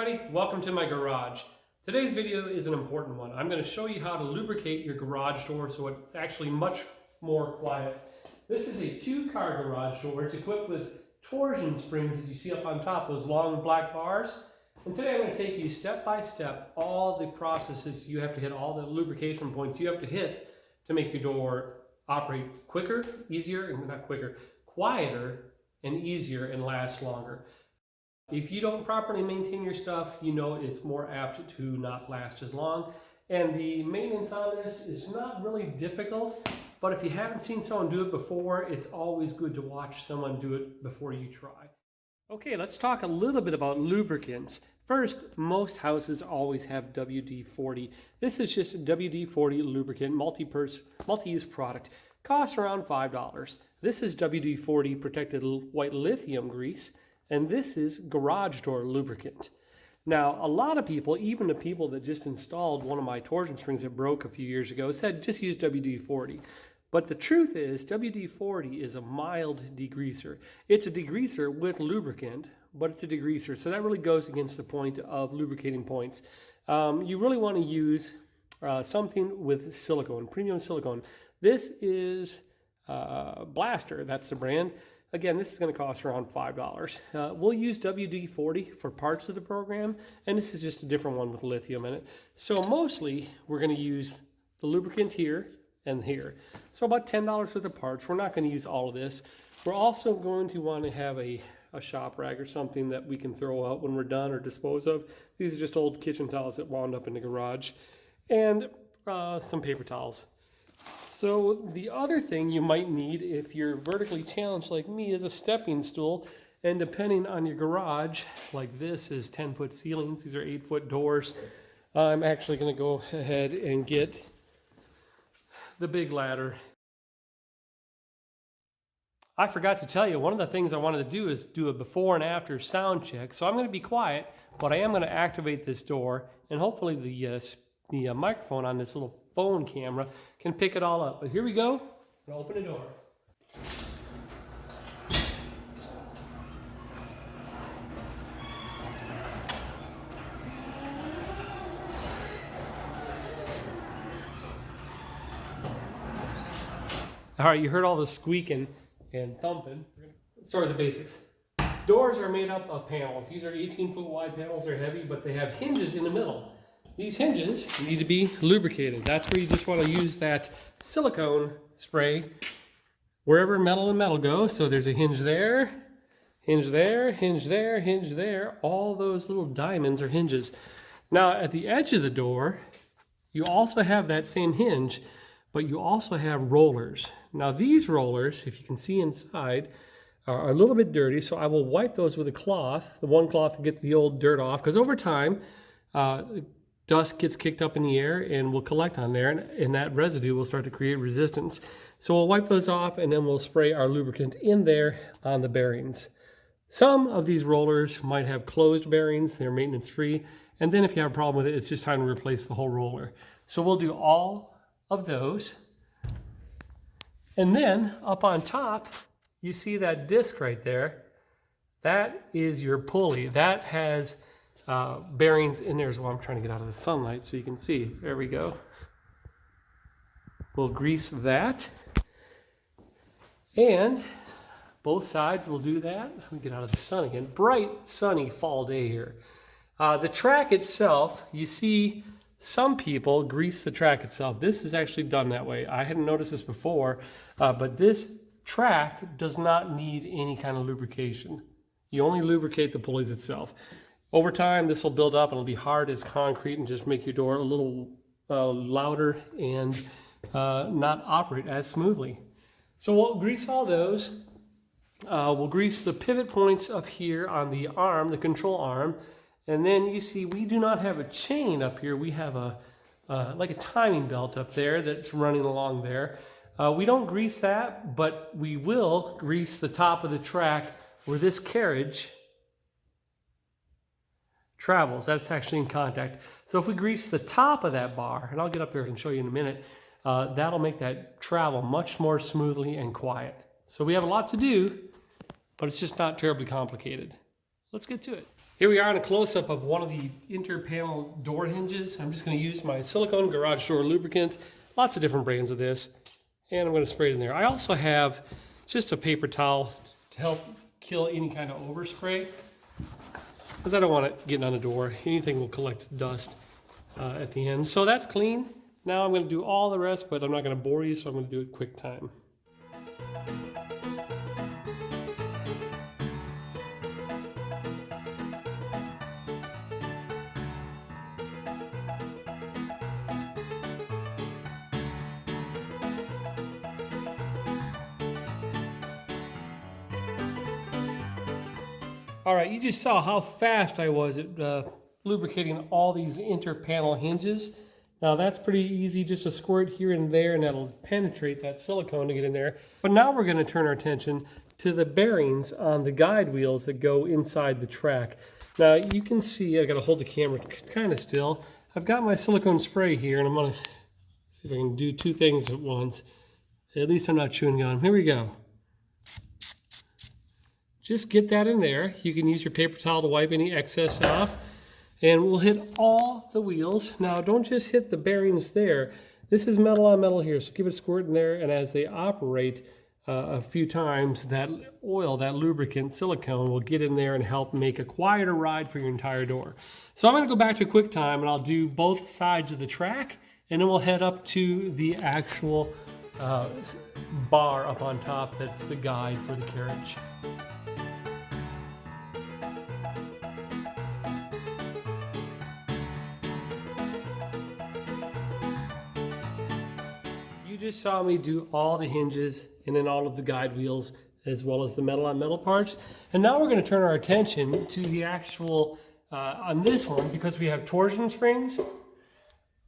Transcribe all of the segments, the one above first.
everybody, welcome to my garage. Today's video is an important one. I'm going to show you how to lubricate your garage door so it's actually much more quiet. This is a 2-car garage door. It's equipped with torsion springs that you see up on top, those long black bars. And today I'm going to take you step by step all the processes you have to hit, all the lubrication points you have to hit to make your door operate quicker, easier, and not quicker, quieter and easier and last longer. If you don't properly maintain your stuff, you know it's more apt to not last as long. And the maintenance on this is not really difficult, but if you haven't seen someone do it before, it's always good to watch someone do it before you try. Okay, let's talk a little bit about lubricants. First, most houses always have WD-40. This is just a WD-40 lubricant, multi-use product. Costs around $5. This is WD-40 protected white lithium grease. And this is garage door lubricant. Now, a lot of people, even the people that just installed one of my torsion springs that broke a few years ago, said just use WD-40. But the truth is, WD-40 is a mild degreaser. It's a degreaser with lubricant, but it's a degreaser. So that really goes against the point of lubricating points. You really want to use something with silicone, premium silicone. This is Blaster, that's the brand. Again, this is going to cost around $5. We'll use WD-40 for parts of the program, and this is just a different one with lithium in it. So mostly, we're going to use the lubricant here and here. So about $10 worth of parts. We're not going to use all of this. We're also going to want to have a shop rag or something that we can throw out when we're done or dispose of. These are just old kitchen towels that wound up in the garage. And some paper towels. So the other thing you might need if you're vertically challenged like me is a stepping stool. And depending on your garage, like this is 10-foot ceilings, these are 8-foot doors. I'm actually going to go ahead and get the big ladder. I forgot to tell you, one of the things I wanted to do is do a before and after sound check. So I'm going to be quiet, but I am going to activate this door, and hopefully the microphone on this little phone camera can pick it all up. But here we go. I'm gonna open the door. All right, you heard all the squeaking and thumping. Let's start with the basics. Doors are made up of panels. These are 18-foot wide panels. They're heavy, but they have hinges in the middle. These hinges need to be lubricated. That's where you just want to use that silicone spray wherever metal and metal go. So there's a hinge there, hinge there, hinge there, hinge there. All those little diamonds are hinges. Now at the edge of the door, you also have that same hinge, but you also have rollers. Now these rollers, if you can see inside, are a little bit dirty. So I will wipe those with a cloth, the one cloth to get the old dirt off, because over time, dust gets kicked up in the air and will collect on there, and that residue will start to create resistance. So we'll wipe those off, and then we'll spray our lubricant in there on the bearings. Some of these rollers might have closed bearings, they're maintenance free, and then if you have a problem with it, it's just time to replace the whole roller. So we'll do all of those. And then up on top, you see that disc right there. That is your pulley. That has bearings in there as well. I'm trying to get out of the sunlight so you can see. There we go. We'll grease that. And both sides will do that. Let me get out of the sun again. Bright, sunny fall day here. The track itself, you see some people grease the track itself. This is actually done that way. I hadn't noticed this before, but this track does not need any kind of lubrication. You only lubricate the pulleys itself. Over time, this will build up and it'll be hard as concrete and just make your door a little louder and not operate as smoothly. So we'll grease all those. We'll grease the pivot points up here on the arm, the control arm. And then you see we do not have a chain up here. We have like a timing belt up there that's running along there. We don't grease that, but we will grease the top of the track where this carriage travels. That's actually in contact. So if we grease the top of that bar, and I'll get up there and show you in a minute, that'll make that travel much more smoothly and quiet. So we have a lot to do, but it's just not terribly complicated. Let's get to it. Here we are in a close-up of one of the inter-panel door hinges. I'm just going to use my silicone garage door lubricant, lots of different brands of this, and I'm going to spray it in there. I also have just a paper towel to help kill any kind of overspray, because I don't want it getting on the door. Anything will collect dust at the end. So that's clean. Now I'm going to do all the rest, but I'm not going to bore you, so I'm going to do it quick time. All right, you just saw how fast I was at lubricating all these inter-panel hinges. Now that's pretty easy, just a squirt here and there, and that'll penetrate that silicone to get in there. But now we're going to turn our attention to the bearings on the guide wheels that go inside the track. Now you can see, I got to hold the camera kind of still. I've got my silicone spray here, and I'm going to see if I can do two things at once. At least I'm not chewing gum. Here we go. Just get that in there. You can use your paper towel to wipe any excess off. And we'll hit all the wheels. Now don't just hit the bearings there. This is metal on metal here, so give it a squirt in there, and as they operate a few times, that oil, that lubricant, silicone, will get in there and help make a quieter ride for your entire door. So I'm going to go back to QuickTime, and I'll do both sides of the track, and then we'll head up to the actual bar up on top that's the guide for the carriage. You just saw me do all the hinges and then all of the guide wheels as well as the metal on metal parts. And now we're going to turn our attention to the actual, on this one, because we have torsion springs,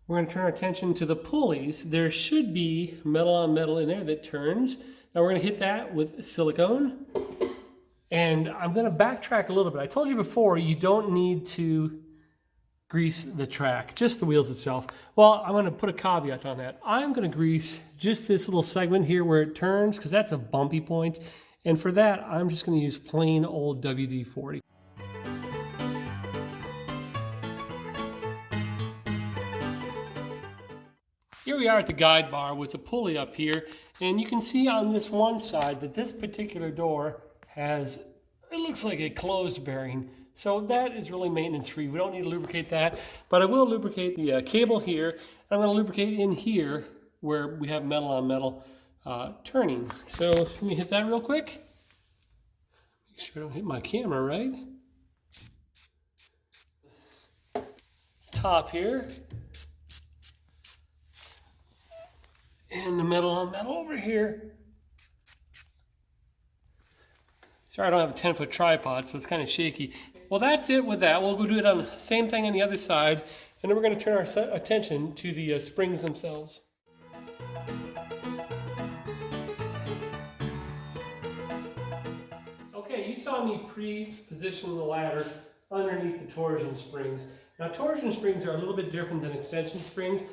we're going to turn our attention to the pulleys. There should be metal on metal in there that turns. Now we're going to hit that with silicone. And I'm going to backtrack a little bit. I told you before, you don't need to grease the track, just the wheels itself. Well, I'm going to put a caveat on that. I'm going to grease just this little segment here where it turns, because that's a bumpy point. And for that, I'm just going to use plain old WD-40. Here we are at the guide bar with the pulley up here, and you can see on this one side that this particular door has, it looks like a closed bearing. So that is really maintenance free. We don't need to lubricate that, but I will lubricate the cable here. And I'm going to lubricate in here where we have metal on metal turning. So let me hit that real quick. Make sure I don't hit my camera, right? Top here. And the metal on metal over here. Sorry, I don't have a 10-foot tripod, so it's kind of shaky. Well, that's it with that. We'll go do it on the same thing on the other side, and then we're going to turn our attention to the springs themselves. Okay, you saw me pre-position the ladder underneath the torsion springs. Now, torsion springs are a little bit different than extension springs.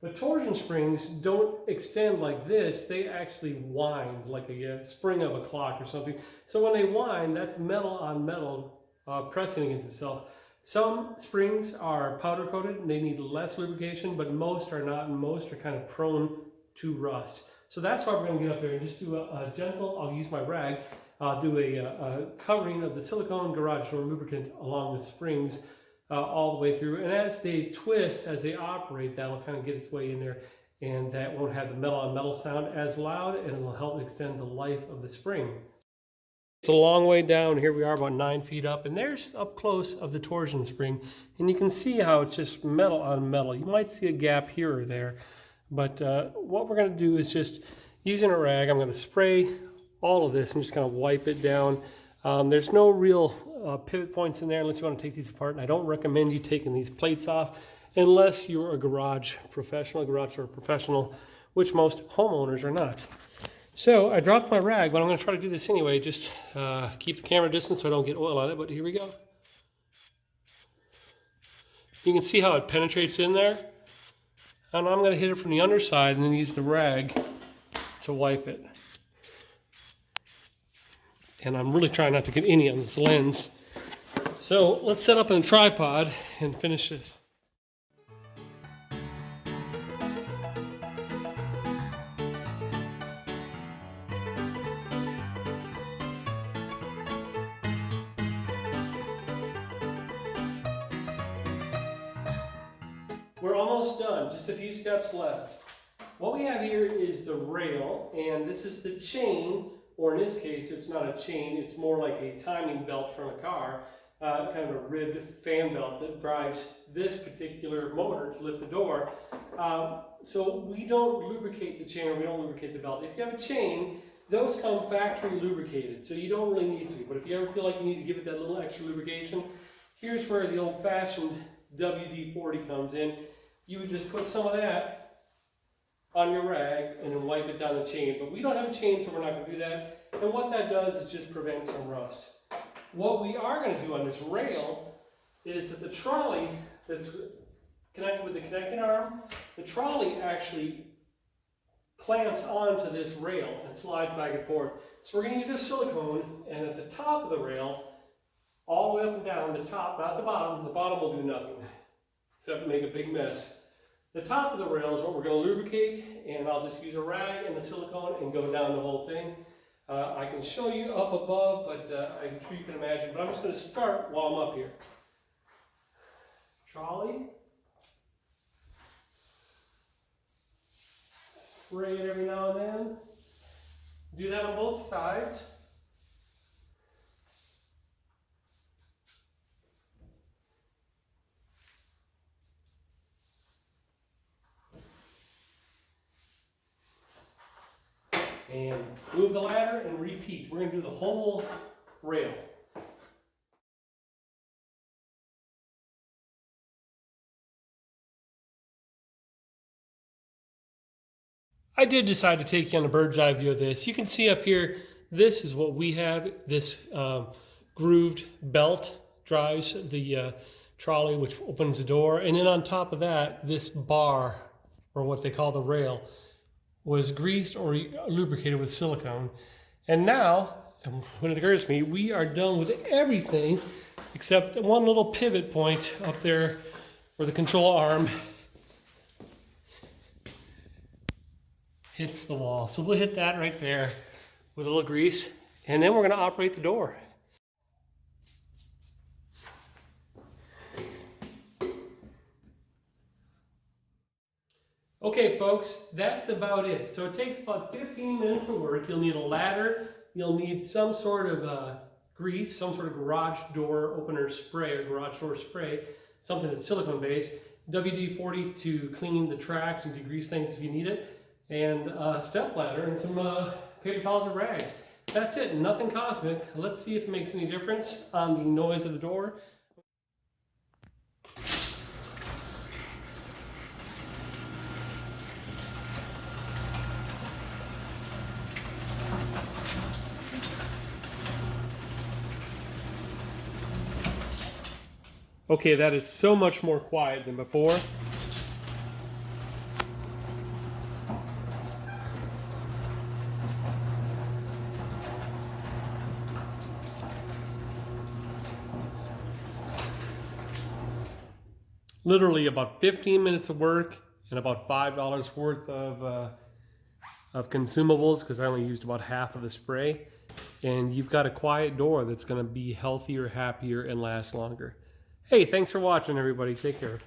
But torsion springs don't extend like this, they actually wind like a spring of a clock or something. So when they wind, that's metal on metal pressing against itself. Some springs are powder coated and they need less lubrication, but most are not, and most are kind of prone to rust. So that's why we're going to get up there and just do a gentle, I'll use my rag, do a covering of the silicone garage door lubricant along the springs all the way through. And as they twist, as they operate, that'll kind of get its way in there, and that won't have the metal on metal sound as loud, and it will help extend the life of the spring. It's a long way down. Here we are about 9 feet up, and there's up close of the torsion spring, and you can see how it's just metal on metal. You might see a gap here or there, but what we're going to do is just using a rag, I'm going to spray all of this and just kind of wipe it down. There's no real pivot points in there unless you want to take these apart, and I don't recommend you taking these plates off unless you're a garage door professional, which most homeowners are not. So I dropped my rag, but I'm going to try to do this anyway. Just keep the camera distance so I don't get oil on it, but here we go. You can see how it penetrates in there. And I'm going to hit it from the underside and then use the rag to wipe it. And I'm really trying not to get any on this lens. So let's set up on a tripod and finish this. We're almost done, just a few steps left. What we have here is the rail, and this is the chain, or in this case, it's not a chain, it's more like a timing belt from a car, kind of a ribbed fan belt that drives this particular motor to lift the door. So we don't lubricate the chain, or we don't lubricate the belt. If you have a chain, those come factory lubricated, so you don't really need to. But if you ever feel like you need to give it that little extra lubrication, here's where the old-fashioned WD-40 comes in. You would just put some of that on your rag and then wipe it down the chain. But we don't have a chain, so we're not going to do that. And what that does is just prevent some rust. What we are going to do on this rail is that the trolley that's connected with the connecting arm, the trolley actually clamps onto this rail and slides back and forth. So we're going to use our silicone, and at the top of the rail, all the way up and down, the top, not the bottom will do nothing except make a big mess. The top of the rail is what we're going to lubricate, and I'll just use a rag and the silicone and go down the whole thing. I can show you up above, but I'm sure you can imagine, but I'm just going to start while I'm up here. Trolley. Spray it every now and then. Do that on both sides. And move the ladder and repeat. We're going to do the whole rail. I did decide to take you on a bird's eye view of this. You can see up here, this is what we have. This grooved belt drives the trolley, which opens the door. And then on top of that, this bar, or what they call the rail, was greased or lubricated with silicone. And now, when it occurs to me, we are done with everything except one little pivot point up there where the control arm hits the wall. So we'll hit that right there with a little grease, and then we're going to operate the door. Okay folks, that's about it. So it takes about 15 minutes of work. You'll need a ladder, you'll need some sort of grease, some sort of garage door opener spray or garage door spray, something that's silicone based, WD-40 to clean the tracks and degrease things if you need it, and a step ladder and some paper towels or rags. That's it, nothing cosmic. Let's see if it makes any difference on the noise of the door. Okay, that is so much more quiet than before. Literally about 15 minutes of work and about $5 worth of consumables, because I only used about half of the spray. And you've got a quiet door that's going to be healthier, happier, and last longer. Hey, thanks for watching, everybody. Take care.